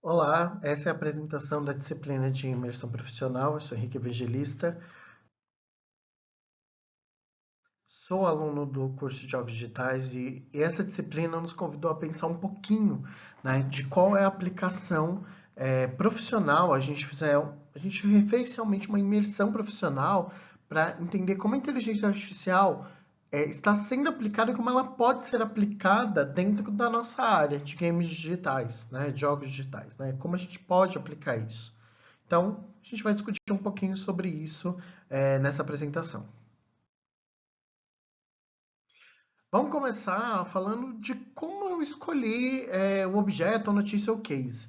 Olá, essa é a apresentação da disciplina de imersão profissional. Eu sou Henrique Evangelista, sou aluno do curso de Jogos Digitais e essa disciplina nos convidou a pensar um pouquinho, né, de qual é a aplicação profissional. A gente fez realmente uma imersão profissional para entender como a inteligência artificial está sendo aplicada e como ela pode ser aplicada dentro da nossa área de games digitais, né, de jogos digitais, né, como a gente pode aplicar isso. Então, a gente vai discutir um pouquinho sobre isso nessa apresentação. Vamos começar falando de como eu escolhi o objeto, a notícia ou case.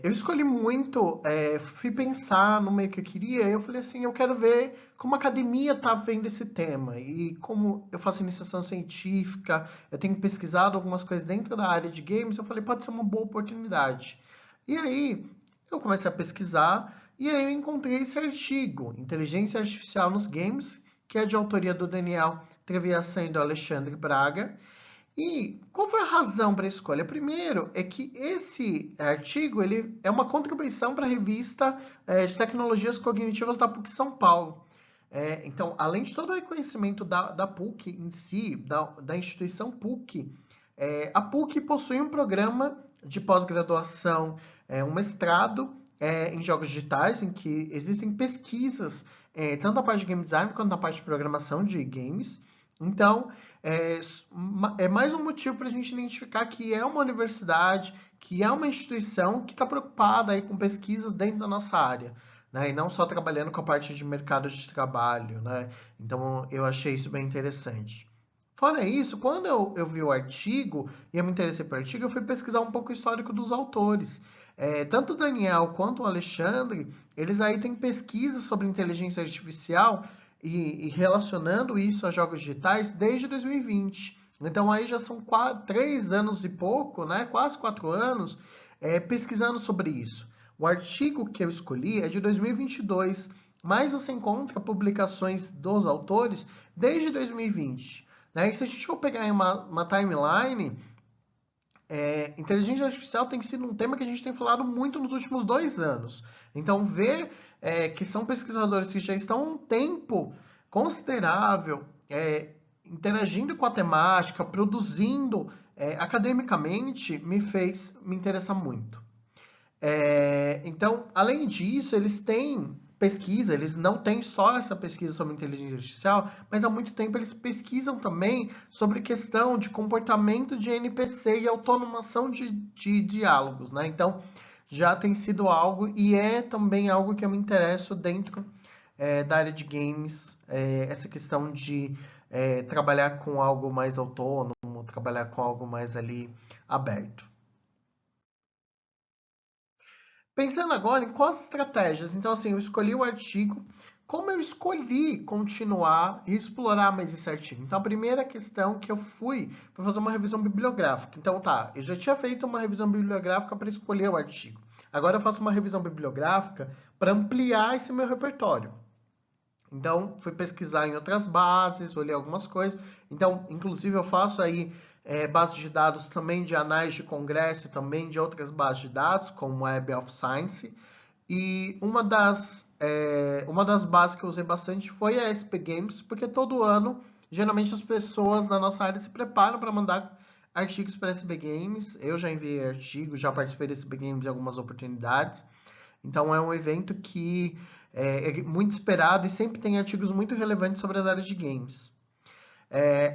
Eu escolhi muito, fui pensar no meio que eu queria, eu falei assim, eu quero ver como a academia está vendo esse tema e como eu faço iniciação científica, eu tenho pesquisado algumas coisas dentro da área de games, eu falei, pode ser uma boa oportunidade. E aí, eu comecei a pesquisar e aí eu encontrei esse artigo, Inteligência Artificial nos Games, que é de autoria do Daniel Trevisan e do Alexandre Braga. E qual foi a razão para a escolha? Primeiro, é que esse artigo ele é uma contribuição para a revista de tecnologias cognitivas da PUC São Paulo. Então, além de todo o reconhecimento da PUC em si, da instituição PUC, a PUC possui um programa de pós-graduação, um mestrado em jogos digitais, em que existem pesquisas, tanto na parte de game design quanto na parte de programação de games. Então, é, é mais um motivo para a gente identificar que é uma universidade, que é uma instituição que está preocupada aí com pesquisas dentro da nossa área, né? E não só trabalhando com a parte de mercado de trabalho, né? Então, eu achei isso bem interessante. Fora isso, quando eu vi o artigo e eu me interessei por artigo, eu fui pesquisar um pouco o histórico dos autores. Tanto o Daniel quanto o Alexandre, eles aí têm pesquisas sobre inteligência artificial e relacionando isso a jogos digitais desde 2020. Então aí já são 3 anos e pouco, né? Quase 4 anos, pesquisando sobre isso. O artigo que eu escolhi é de 2022, mas você encontra publicações dos autores desde 2020. Né? E se a gente for pegar uma timeline, inteligência artificial tem sido um tema que a gente tem falado muito nos últimos 2 anos. Então, ver que são pesquisadores que já estão há um tempo considerável interagindo com a temática, produzindo academicamente, me fez me interessar muito. Então, além disso, eles têm pesquisa, eles não têm só essa pesquisa sobre inteligência artificial, mas há muito tempo eles pesquisam também sobre questão de comportamento de NPC e automação de diálogos, né? Então, já tem sido algo e é também algo que eu me interesso dentro da área de games, essa questão de trabalhar com algo mais autônomo, trabalhar com algo mais ali aberto. Pensando agora em quais estratégias, então assim, eu escolhi o artigo, como eu escolhi continuar e explorar mais esse artigo? Então a primeira questão que eu fui foi fazer uma revisão bibliográfica. Então tá, eu já tinha feito uma revisão bibliográfica para escolher o artigo. Agora eu faço uma revisão bibliográfica para ampliar esse meu repertório. Então, fui pesquisar em outras bases, olhei algumas coisas. Então, inclusive, eu faço aí bases de dados também de anais de congresso, também de outras bases de dados, como Web of Science. E uma das bases que eu usei bastante foi a SP Games, porque todo ano, geralmente, as pessoas da nossa área se preparam para mandar artigos para a SB Games. Eu já enviei artigos, já participei da SB Games em algumas oportunidades. Então é um evento que é muito esperado e sempre tem artigos muito relevantes sobre as áreas de games.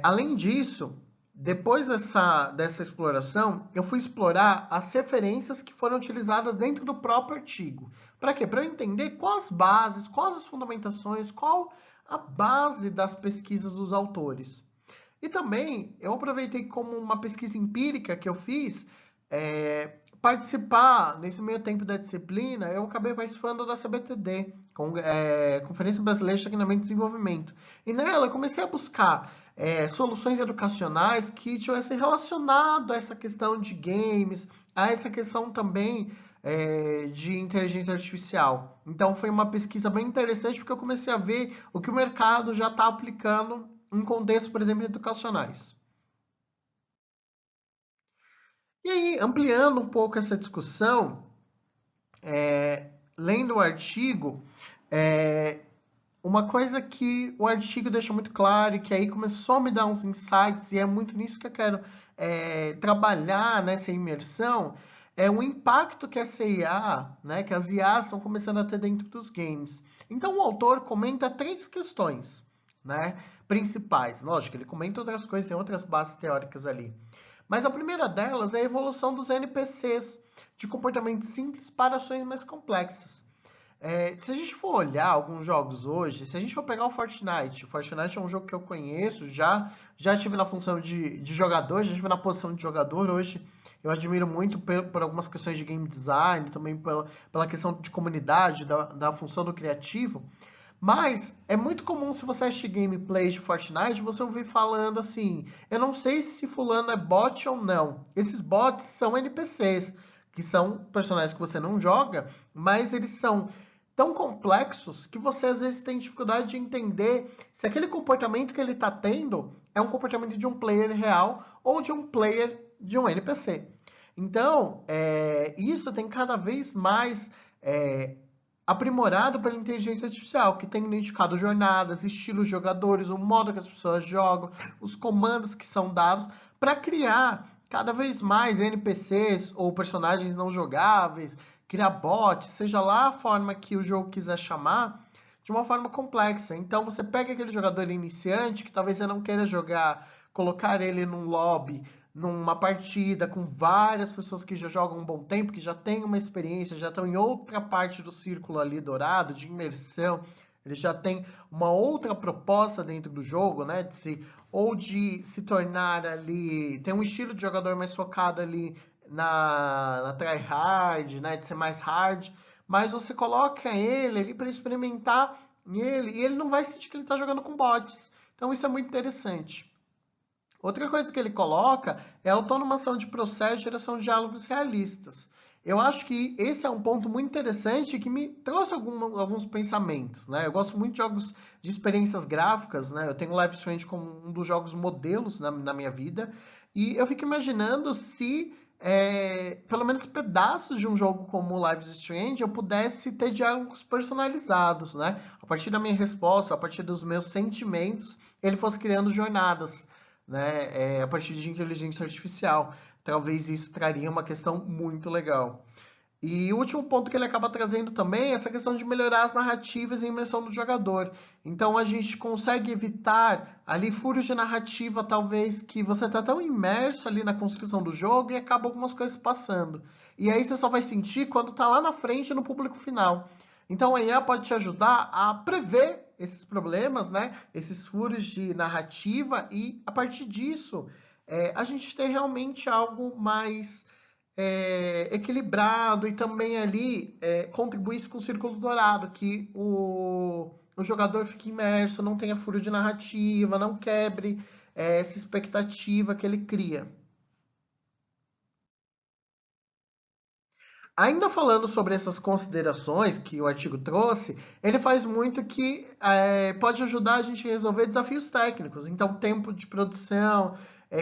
Além disso, depois dessa exploração, eu fui explorar as referências que foram utilizadas dentro do próprio artigo. Para quê? Para eu entender quais as bases, quais as fundamentações, qual a base das pesquisas dos autores. E também eu aproveitei como uma pesquisa empírica que eu fiz, participar nesse meio tempo da disciplina, eu acabei participando da CBTD, Conferência Brasileira de Treinamento e Desenvolvimento. E nela eu comecei a buscar soluções educacionais que tivessem relacionado a essa questão de games, a essa questão também de inteligência artificial. Então foi uma pesquisa bem interessante porque eu comecei a ver o que o mercado já está aplicando em contextos, por exemplo, educacionais. E aí, ampliando um pouco essa discussão, lendo o artigo, é, uma coisa que o artigo deixa muito claro e que aí começou a me dar uns insights, e é muito nisso que eu quero trabalhar nessa imersão, é o impacto que essa IA, né, que as IAs estão começando a ter dentro dos games. Então o autor comenta três questões, né, principais. Lógico, ele comenta outras coisas, tem outras bases teóricas ali. Mas a primeira delas é a evolução dos NPCs, de comportamentos simples para ações mais complexas. Se a gente for olhar alguns jogos hoje, se a gente for pegar o Fortnite é um jogo que eu conheço, já tive na função de jogador, já tive na posição de jogador, hoje eu admiro muito por algumas questões de game design, também pela questão de comunidade, da função do criativo, mas é muito comum se você assistir gameplays de Fortnite, você ouvir falando assim, eu não sei se fulano é bot ou não. Esses bots são NPCs, que são personagens que você não joga, mas eles são tão complexos que você às vezes tem dificuldade de entender se aquele comportamento que ele está tendo é um comportamento de um player real ou de um player de um NPC. Então, isso tem cada vez mais aprimorado pela inteligência artificial, que tem identificado jornadas, estilos de jogadores, o modo que as pessoas jogam, os comandos que são dados, para criar cada vez mais NPCs ou personagens não jogáveis, criar bots, seja lá a forma que o jogo quiser chamar, de uma forma complexa. Então você pega aquele jogador iniciante que talvez você não queira jogar, colocar ele num lobby, numa partida com várias pessoas que já jogam um bom tempo, que já têm uma experiência, já estão em outra parte do círculo ali dourado, de imersão, eles já têm uma outra proposta dentro do jogo, né? De se tornar ali, tem um estilo de jogador mais focado ali na tryhard, né? De ser mais hard, mas você coloca ele ali para experimentar nele e ele não vai sentir que ele está jogando com bots. Então isso é muito interessante. Outra coisa que ele coloca é a automação de processo e geração de diálogos realistas. Eu acho que esse é um ponto muito interessante que me trouxe alguns pensamentos, né? Eu gosto muito de jogos de experiências gráficas, né? Eu tenho Life is Strange como um dos jogos modelos na minha vida, e eu fico imaginando se pelo menos pedaços de um jogo como Life is Strange eu pudesse ter diálogos personalizados, né? A partir da minha resposta, a partir dos meus sentimentos, ele fosse criando jornadas, né, a partir de inteligência artificial. Talvez isso traria uma questão muito legal. E o último ponto que ele acaba trazendo também é essa questão de melhorar as narrativas e a imersão do jogador. Então a gente consegue evitar ali furos de narrativa, talvez, que você está tão imerso ali na construção do jogo e acaba algumas coisas passando. E aí você só vai sentir quando está lá na frente no público final. Então a IA pode te ajudar a prever esses problemas, né? Esses furos de narrativa e a partir disso a gente ter realmente algo mais equilibrado e também ali contribuir com o círculo dourado, que o jogador fique imerso, não tenha furo de narrativa, não quebre essa expectativa que ele cria. Ainda falando sobre essas considerações que o artigo trouxe, ele faz muito que pode ajudar a gente a resolver desafios técnicos. Então, tempo de produção,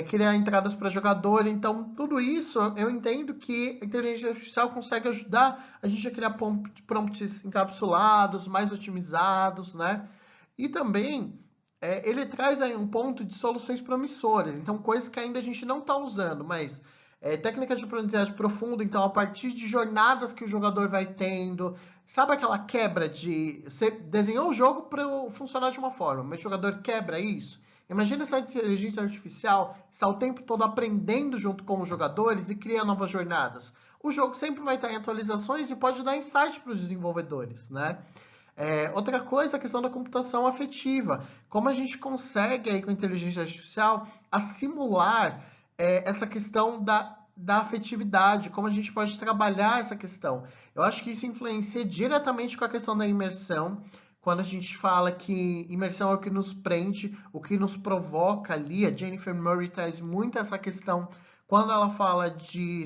criar entradas para jogador. Então, tudo isso eu entendo que a inteligência artificial consegue ajudar a gente a criar prompts encapsulados, mais otimizados, né? E também ele traz aí um ponto de soluções promissoras. Então, coisas que ainda a gente não está usando, mas técnicas de aprendizagem profunda, então a partir de jornadas que o jogador vai tendo, sabe aquela quebra de você desenhou o jogo para funcionar de uma forma, mas o jogador quebra isso? Imagina essa inteligência artificial está o tempo todo aprendendo junto com os jogadores e cria novas jornadas. O jogo sempre vai estar em atualizações e pode dar insight para os desenvolvedores, né? Outra coisa é a questão da computação afetiva. Como a gente consegue aí com a inteligência artificial simular essa questão da afetividade, como a gente pode trabalhar essa questão. Eu acho que isso influencia diretamente com a questão da imersão, quando a gente fala que imersão é o que nos prende, o que nos provoca ali. A Jennifer Murray traz muito essa questão quando ela fala de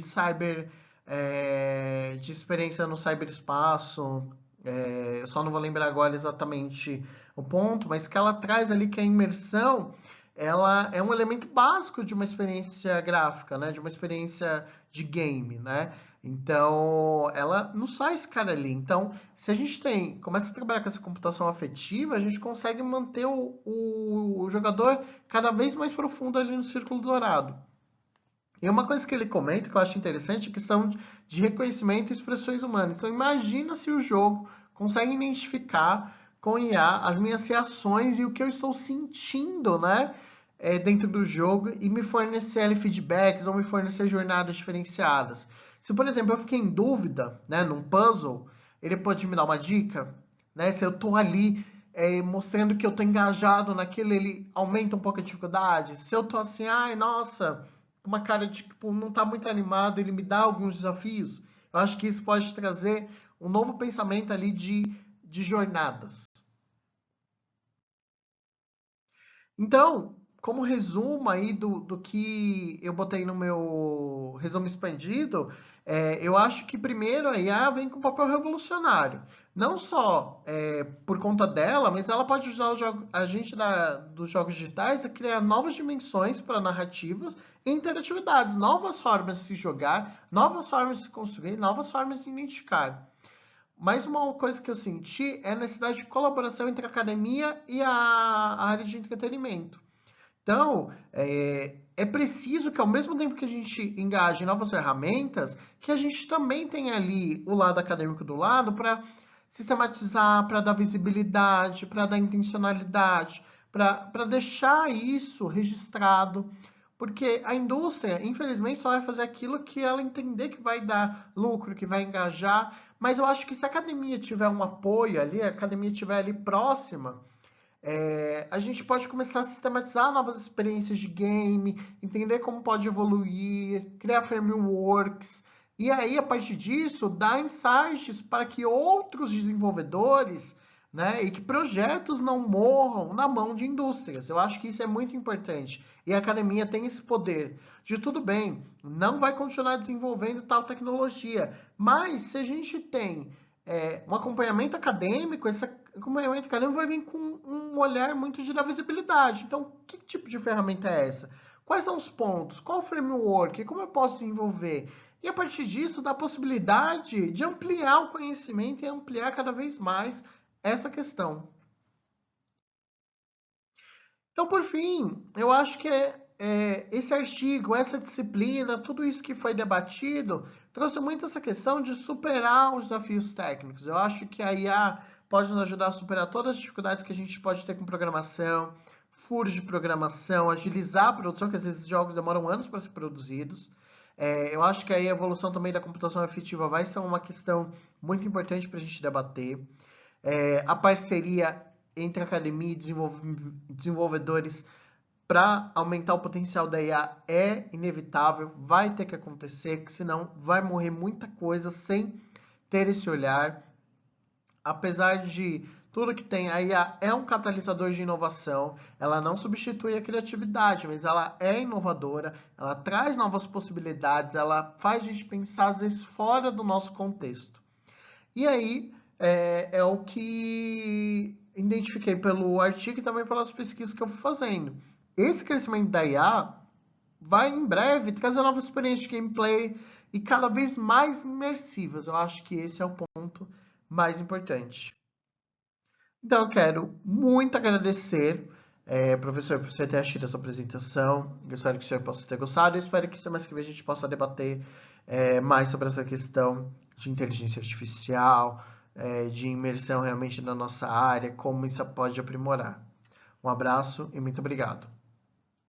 de experiência no cyberespaço. Eu só não vou lembrar agora exatamente o ponto, mas que ela traz ali que a imersão ela é um elemento básico de uma experiência gráfica, né? De uma experiência de game, né? Então, ela não sai esse cara ali. Então, se a gente começa a trabalhar com essa computação afetiva, a gente consegue manter o jogador cada vez mais profundo ali no círculo dourado. E uma coisa que ele comenta que eu acho interessante é a questão de reconhecimento e expressões humanas. Então, imagina se o jogo consegue identificar com IA as minhas reações e o que eu estou sentindo, né? Dentro do jogo e me fornecer ali feedbacks ou me fornecer jornadas diferenciadas. Se, por exemplo, eu fiquei em dúvida, né, num puzzle, ele pode me dar uma dica, né? Se eu estou ali mostrando que eu estou engajado naquilo, ele aumenta um pouco a dificuldade. Se eu estou assim, ai, nossa, uma cara de tipo, não está muito animado, ele me dá alguns desafios. Eu acho que isso pode trazer um novo pensamento ali de jornadas. Então, como resumo aí do que eu botei no meu resumo expandido, eu acho que primeiro a IA vem com um papel revolucionário. Não só por conta dela, mas ela pode ajudar a gente dos jogos digitais a criar novas dimensões para narrativas e interatividades, novas formas de se jogar, novas formas de se construir, novas formas de identificar. Mas uma coisa que eu senti é a necessidade de colaboração entre a academia e a área de entretenimento. Então, é preciso que ao mesmo tempo que a gente engaje em novas ferramentas, que a gente também tenha ali o lado acadêmico do lado para sistematizar, para dar visibilidade, para dar intencionalidade, para deixar isso registrado. Porque a indústria, infelizmente, só vai fazer aquilo que ela entender que vai dar lucro, que vai engajar. Mas eu acho que se a academia tiver um apoio ali, a academia estiver ali próxima, a gente pode começar a sistematizar novas experiências de game, entender como pode evoluir, criar frameworks, e aí, a partir disso, dar insights para que outros desenvolvedores, né, e que projetos não morram na mão de indústrias. Eu acho que isso é muito importante. E a academia tem esse poder de tudo bem, não vai continuar desenvolvendo tal tecnologia, mas se a gente tem um acompanhamento acadêmico, esse acompanhamento acadêmico vai vir com um olhar muito de dar visibilidade. Então, que tipo de ferramenta é essa? Quais são os pontos? Qual o framework? Como eu posso desenvolver? E a partir disso, dá a possibilidade de ampliar o conhecimento e ampliar cada vez mais essa questão. Então, por fim, eu acho que esse artigo, essa disciplina, tudo isso que foi debatido, trouxe muito essa questão de superar os desafios técnicos. Eu acho que a IA pode nos ajudar a superar todas as dificuldades que a gente pode ter com programação, furos de programação, agilizar a produção, que às vezes jogos demoram anos para ser produzidos. Eu acho que aí a evolução também da computação afetiva vai ser uma questão muito importante para a gente debater. A parceria entre academia e desenvolvedores para aumentar o potencial da IA é inevitável, vai ter que acontecer, senão vai morrer muita coisa sem ter esse olhar. Apesar de tudo que tem, a IA é um catalisador de inovação, ela não substitui a criatividade, mas ela é inovadora, ela traz novas possibilidades, ela faz a gente pensar às vezes fora do nosso contexto. E aí é o que identifiquei pelo artigo e também pelas pesquisas que eu fui fazendo. Esse crescimento da IA vai em breve trazer novas experiências de gameplay e cada vez mais imersivas. Eu acho que esse é o ponto mais importante. Então, eu quero muito agradecer, professor, por você ter assistido essa apresentação. Eu espero que o senhor possa ter gostado. Eu espero que semana que vem a gente possa debater mais sobre essa questão de inteligência artificial, de imersão realmente na nossa área, como isso pode aprimorar. Um abraço e muito obrigado.